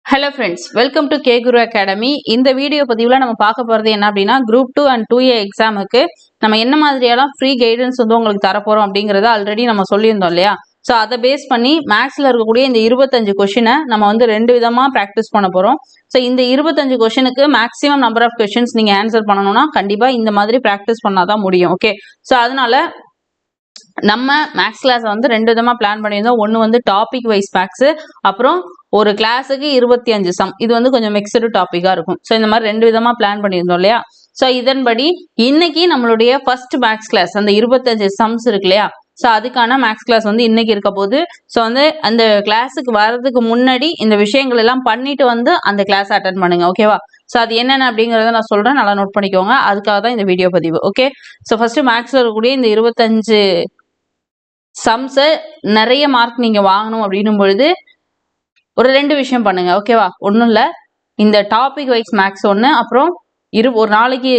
Hello friends, welcome to K Guru academy. இந்த video பதிவில் நம்ம பார்க்க போகிறது என்ன அப்படின்னா, குரூப் 2 அண்ட் 2A எக்ஸாமுக்கு நம்ம என்ன மாதிரியெல்லாம் ஃப்ரீ கைடன்ஸ் வந்து உங்களுக்கு தரப்போகிறோம் அப்படிங்கிறத ஆல்ரெடி நம்ம சொல்லியிருந்தோம் இல்லையா. ஸோ அதை பேஸ் பண்ணி மேக்ஸில் இருக்கக்கூடிய இந்த 25 கொஷினை நம்ம வந்து 2 விதமாக ப்ராக்டிஸ் பண்ண போகிறோம். ஸோ இந்த 25 கொஷனுக்கு மேக்ஸிமம் நம்பர் ஆஃப் கொஷின்ஸ் நீங்கள் ஆன்சர் பண்ணணும்னா கண்டிப்பாக இந்த மாதிரி ப்ராக்டிஸ் பண்ணால் தான் முடியும். ஓகே, ஸோ அதனால நம்ம மேக்ஸ் கிளாஸ் வந்து 2 விதமா பிளான் பண்ணியிருந்தோம். ஒன்று வந்து டாபிக் வைஸ் மேக்ஸ், அப்புறம் ஒரு கிளாஸுக்கு 25 சம். இது வந்து கொஞ்சம் மிக்சடு டாப்பிக்கா இருக்கும். ஸோ இந்த மாதிரி 2 விதமா பிளான் பண்ணியிருந்தோம் இல்லையா. ஸோ இதன்படி இன்னைக்கு நம்மளுடைய ஃபர்ஸ்ட் மேக்ஸ் கிளாஸ் அந்த 25 சம்ஸ் இருக்கு இல்லையா. ஸோ அதுக்கான மேக்ஸ் கிளாஸ் வந்து இன்னைக்கு இருக்க போது. ஸோ வந்து அந்த கிளாஸுக்கு வர்றதுக்கு முன்னாடி இந்த விஷயங்கள் எல்லாம் பண்ணிட்டு வந்து அந்த கிளாஸ் அட்டன் பண்ணுங்க. ஓகேவா. ஸோ அது என்னென்ன அப்படிங்கிறத நான் சொல்றேன், நல்லா நோட் பண்ணிக்கோங்க. அதுக்காக தான் இந்த வீடியோ பதிவு. ஓகே, ஸோ ஃபர்ஸ்ட் மேக்ஸ்ல இருக்கக்கூடிய இந்த 25 சம்ஸை நிறைய மார்க் நீங்க வாங்கணும் அப்படின்னும் பொழுது ஒரு 2 விஷயம் பண்ணுங்க. ஓகேவா. ஒன்றும் இல்லை, இந்த டாபிக் வைஸ் மேக்ஸ் ஒன்று, அப்புறம் ஒரு நாளைக்கு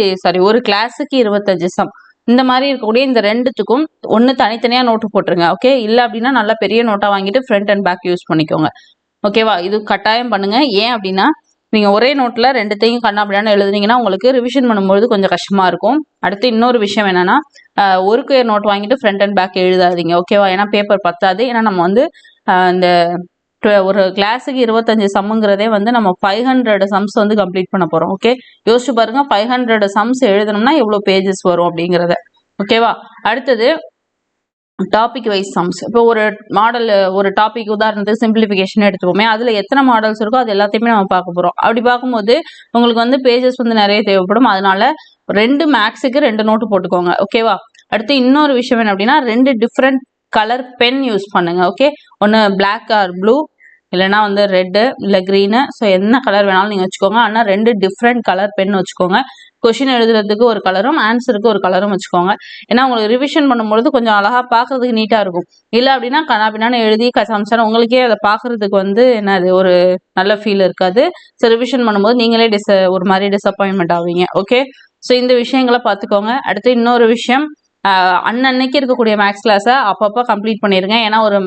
ஒரு கிளாஸுக்கு 25 சம். இந்த மாதிரி இருக்கக்கூடிய இந்த 2த்துக்கும் ஒன்று தனித்தனியாக நோட்டு போட்டுருங்க. ஓகே, இல்லை அப்படின்னா நல்ல பெரிய நோட்டாக வாங்கிட்டு ஃப்ரண்ட் அண்ட் பேக் யூஸ் பண்ணிக்கோங்க. ஓகேவா. இது கட்டாயம் பண்ணுங்க. ஏன் அப்படின்னா நீங்க ஒரே நோட்ல 2த்தையும் கண்ணாபிடான்னு எழுதுனீங்கன்னா உங்களுக்கு ரிவிஷன் பண்ணும்போது கொஞ்சம் கஷ்டமா இருக்கும். அடுத்து இன்னொரு விஷயம் என்னன்னா, ஒரு ஸ்கொயர் நோட் வாங்கிட்டு ஃப்ரண்ட் அண்ட் பேக் எழுதாதீங்க. ஓகேவா. ஏன்னா பேப்பர் பத்தாது. ஏன்னா நம்ம வந்து இந்த ஒரு கிளாஸுக்கு 25 சம்ங்கிறதே வந்து நம்ம 500 சம்ஸ் வந்து கம்ப்ளீட் பண்ண போறோம். ஓகே, யோசிச்சு பாருங்க, 500 சம்ஸ் எழுதணும்னா எவ்வளவு பேஜஸ் வரும் அப்படிங்கிறத. ஓகேவா. அடுத்தது டாபிக் வைஸ் சம்ஸ். இப்போ ஒரு மாடல், ஒரு டாபிக் உதாரணத்துக்கு சிம்பிளிஃபிகேஷன் எடுத்துக்கோமே, அதுல எத்தனை மாடல்ஸ் இருக்கோ அது எல்லாத்தையுமே நம்ம பார்க்க போறோம். அப்படி பார்க்கும்போது உங்களுக்கு வந்து பேஜஸ் வந்து நிறைய தேவைப்படும். அதனால 2 மேக்ஸுக்கு 2 நோட்டு போட்டுக்கோங்க. ஓகேவா. அடுத்து இன்னொரு விஷயம் என்ன அப்படின்னா, 2 டிஃப்ரெண்ட் கலர் பென் யூஸ் பண்ணுங்க. ஓகே, ஒன்று பிளாக் ஆர் ப்ளூ, இல்லைன்னா வந்து ரெட்டு இல்லை க்ரீனு. ஸோ என்ன கலர் வேணாலும் நீங்கள் வச்சுக்கோங்க. ஆனால் 2 டிஃப்ரெண்ட் கலர் பென் வச்சுக்கோங்க. கொஷின் எழுதுறதுக்கு ஒரு கலரும் ஆன்சருக்கு ஒரு கலரும் வச்சுக்கோங்க. ஏன்னா உங்களுக்கு ரிவிஷன் பண்ணும்பொழுது கொஞ்சம் அழகா பார்க்கறதுக்கு நீட்டா இருக்கும். இல்லை அப்படின்னா கண்ணாபின்னான்னு எழுதி சம்சாரம் உங்களுக்கே அதை பார்க்கறதுக்கு வந்து என்னது ஒரு நல்ல ஃபீல் இருக்காது. ஸோ ரிவிஷன் பண்ணும்போது நீங்களே ஒரு மாதிரி டிசப்பாயின்மெண்ட் ஆவீங்க. ஓகே, ஸோ இந்த விஷயங்களை பார்த்துக்கோங்க. அடுத்து இன்னொரு விஷயம், அன்னன்னைக்கு இருக்கக்கூடிய மேக்ஸ் கிளாஸை அப்பப்போ கம்ப்ளீட் பண்ணிடுங்க. ஏன்னா ஒரு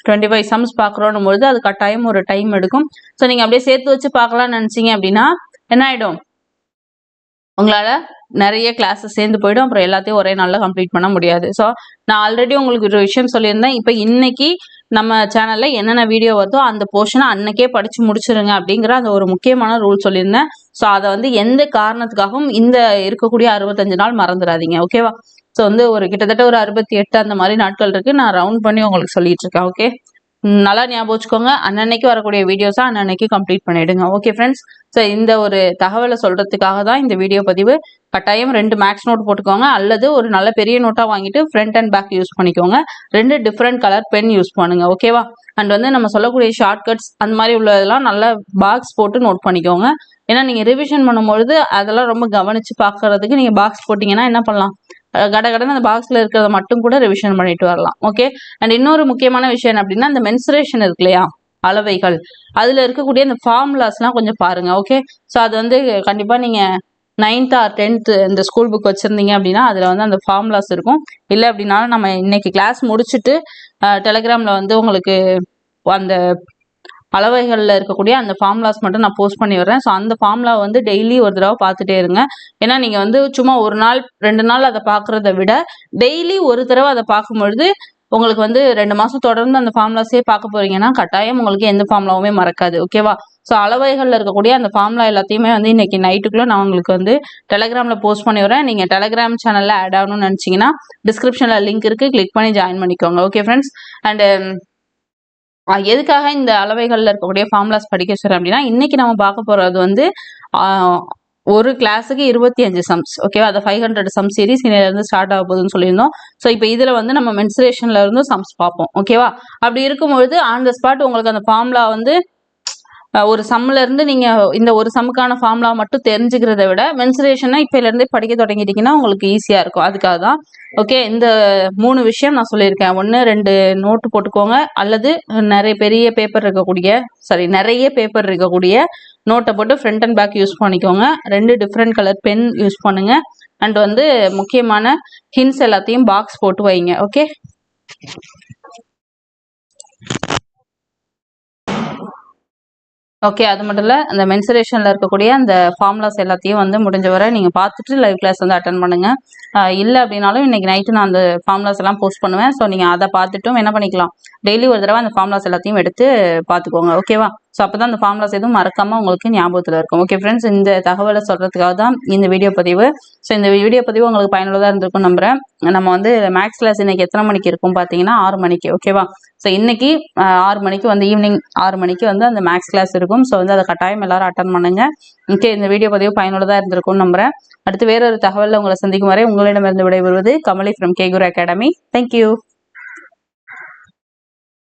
25 சம்ஸ் பார்க்குறோன்னும் பொழுது அது கட்டாயம் ஒரு டைம் எடுக்கும். ஸோ நீங்கள் அப்படியே சேர்த்து வச்சு பார்க்கலாம்னு நினச்சிங்க அப்படின்னா என்ன ஆகிடும், உங்களால் நிறைய கிளாஸஸ் சேர்ந்து போயிடும். அப்புறம் எல்லாத்தையும் ஒரே நாளில் கம்ப்ளீட் பண்ண முடியாது. ஸோ நான் ஆல்ரெடி உங்களுக்கு ஒரு விஷயம் சொல்லியிருந்தேன். இப்போ இன்னைக்கு நம்ம சேனலில் என்னென்ன வீடியோ வருதோ அந்த போர்ஷனை அன்னைக்கே படித்து முடிச்சிருங்க அப்படிங்கிற அந்த ஒரு முக்கியமான ரூல் சொல்லியிருந்தேன். ஸோ அதை வந்து எந்த காரணத்துக்காகவும் இந்த இருக்கக்கூடிய 65 நாள் மறந்துடாதீங்க. ஓகேவா. ஸோ வந்து ஒரு கிட்டத்தட்ட ஒரு 68 அந்த மாதிரி நாட்கள் இருக்கு. நான் ரவுண்ட் பண்ணி உங்களுக்கு சொல்லிட்டு இருக்கேன். ஓகே, நல்லா ஞாபகம் வச்சுக்கோங்க. அன்னன்னைக்கு வரக்கூடிய வீடியோஸை அன்னன்னைக்கு கம்ப்ளீட் பண்ணிடுங்க. ஓகே ஃப்ரெண்ட்ஸ், ஸோ இந்த ஒரு தகவலை சொல்றதுக்காக தான் இந்த வீடியோ பதிவு. கட்டாயம் 2 மேக்ஸ் நோட் போட்டுக்கோங்க, அல்லது ஒரு நல்ல பெரிய நோட்டா வாங்கிட்டு ஃப்ரண்ட் அண்ட் பேக் யூஸ் பண்ணிக்கோங்க. 2 டிஃப்ரெண்ட் கலர் பென் யூஸ் பண்ணுங்க. ஓகேவா. அண்ட் வந்து நம்ம சொல்லக்கூடிய ஷார்ட்கட்ஸ் அந்த மாதிரி உள்ளதெல்லாம் நல்லா பாக்ஸ் போட்டு நோட் பண்ணிக்கோங்க. ஏன்னா நீங்க ரிவிஷன் பண்ணும்பொழுது அதெல்லாம் ரொம்ப கவனிச்சு பார்க்கறதுக்கு நீங்க பாக்ஸ் போட்டீங்கன்னா என்ன பண்ணலாம், கடகடன்னு அந்த பாக்ஸ்ல இருக்கிறத மட்டும் கூட ரிவிஷன் பண்ணிட்டு வரலாம். ஓகே, அண்ட் இன்னொரு முக்கியமான விஷயம் என்ன அப்படின்னா, இந்த மென்சுரேஷன் இருக்கு இல்லையா, அளவைகள், அதுல இருக்கக்கூடிய இந்த ஃபார்முலாஸ்லாம் கொஞ்சம் பாருங்க. ஓகே, ஸோ அது வந்து கண்டிப்பா நீங்க 9th ஆர் 10th இந்த ஸ்கூல் புக் வச்சிருந்தீங்க அப்படின்னா அதுல வந்து அந்த ஃபார்முலாஸ் இருக்கும். இல்லை அப்படின்னா நம்ம இன்னைக்கு கிளாஸ் முடிச்சுட்டு டெலிகிராம்ல வந்து உங்களுக்கு அந்த அளவைகளில் இருக்கக்கூடிய அந்த ஃபார்முலாஸ் மட்டும் நான் போஸ்ட் பண்ணி வர்றேன். ஸோ அந்த ஃபார்முலா வந்து டெய்லி ஒரு தடவை பார்த்துட்டே இருங்க. ஏன்னா நீங்கள் வந்து சும்மா ஒரு நாள் 2 நாள் அதை பார்க்குறத விட டெய்லி ஒரு தடவை அதை பார்க்கும்பொழுது உங்களுக்கு வந்து 2 மாதம் தொடர்ந்து அந்த ஃபார்முலாஸே பார்க்க போறீங்கன்னா கட்டாயம் உங்களுக்கு எந்த ஃபார்முலாவுமே மறக்காது. ஓகேவா. ஸோ அளவைகளில் இருக்கக்கூடிய அந்த ஃபார்முலா எல்லாத்தையுமே வந்து இன்னைக்கு நைட்டுக்குள்ளே நான் உங்களுக்கு வந்து டெலிகிராமில் போஸ்ட் பண்ணி வரேன். நீங்கள் டெலிகிராம் சேனலில் ஆட் ஆகணும்னு நினச்சிங்கன்னா டிஸ்கிரிப்ஷனில் லிங்க் இருக்குது, கிளிக் பண்ணி ஜாயின் பண்ணிக்கோங்க. ஓகே ஃப்ரெண்ட்ஸ், அண்டு எதுக்காக இந்த அளவைகளில் இருக்கக்கூடிய ஃபார்முலாஸ் படிக்க சொல்றேன் அப்படின்னா, இன்னைக்கு நம்ம பார்க்க போறது வந்து ஒரு கிளாஸுக்கு 25 சம்ஸ். ஓகேவா. அதை 500 சம் சீரிஸ் இருந்து ஸ்டார்ட் ஆக போகுதுன்னு சொல்லியிருந்தோம். ஸோ இப்போ இதில் வந்து நம்ம மென்சுரேஷன்ல இருந்து சம்ஸ் பார்ப்போம். ஓகேவா. அப்படி இருக்கும்பொழுது ஆன் த ஸ்பாட் உங்களுக்கு அந்த ஃபார்முலா வந்து ஒரு சம்ல இருந்து நீங்க இந்த ஒரு சம்முக்கான ஃபார்முலா மட்டும் தெரிஞ்சுக்கிறத விட மென்சுரேஷனை இப்பல இருந்தே படிக்க தொடங்கிட்டீங்கன்னா உங்களுக்கு ஈஸியா இருக்கும். அதுக்காக தான். ஓகே, இந்த 3 விஷயம் நான் சொல்லியிருக்கேன். 1 2 நோட்டு போட்டுக்கோங்க, அல்லது நிறைய பேப்பர் இருக்கக்கூடிய நோட்டை போட்டு ஃப்ரண்ட் அண்ட் பேக் யூஸ் பண்ணிக்கோங்க. 2 டிஃப்ரெண்ட் கலர் பென் யூஸ் பண்ணுங்க. அண்ட் வந்து முக்கியமான ஹின்ஸ் எல்லாத்தையும் பாக்ஸ் போட்டு வைங்க. ஓகே. ஓகே. அது மட்டும் இல்ல, அந்த மென்சுரேஷன்ல இருக்கக்கூடிய அந்த ஃபார்முலாஸ் எல்லாத்தையும் வந்து முடிஞ்ச வரை நீங்க பார்த்துட்டு லைவ் கிளாஸ் வந்து அட்டெண்ட் பண்ணுங்க. இல்ல அப்படின்னாலும் இன்னைக்கு நைட்டு நான் அந்த ஃபார்முலாஸ் எல்லாம் போஸ்ட் பண்ணுவேன். ஸோ நீங்க அதை பார்த்துட்டும் என்ன பண்ணிக்கலாம், டெய்லி ஒரு தடவை அந்த ஃபார்முலாஸ் எல்லாத்தையும் எடுத்து பார்த்துக்கோங்க. ஓகேவா? ஸோ அப்பதான் அந்த ஃபார்முலாஸ் எதுவும் மறக்காம உங்களுக்கு ஞாபகத்தில் இருக்கும். ஓகே ஃப்ரெண்ட்ஸ், இந்த தகவலை சொல்றதுக்காக தான் இந்த வீடியோ பதிவு. ஸோ இந்த வீடியோ பதிவு உங்களுக்கு பயனுள்ளதாக இருந்திருக்கும் நம்புறேன். நம்ம வந்து மேக்ஸ் கிளாஸ் இன்னைக்கு எத்தனை மணிக்கு இருக்கும் பார்த்தீங்கன்னா 6 மணிக்கு. ஓகேவா? ஸோ இன்னைக்கு 6 மணிக்கு வந்து ஈவினிங் 6 மணிக்கு வந்து அந்த மேக்ஸ் கிளாஸ் இருக்கும். ஸோ வந்து அதை கட்டாயம் எல்லாரும் அட்டன் பண்ணுங்க. ஓகே, இந்த வீடியோ பதிவு பயனுள்ளதாக இருந்திருக்கும்னு நம்புறேன். அடுத்து வேறொரு தகவலில் உங்களை சந்திக்கும் வரை உங்களிடமிருந்து விடைபெறுவது கமலி ஃப்ரம் கேகுரு அகாடமி. தேங்க்யூ.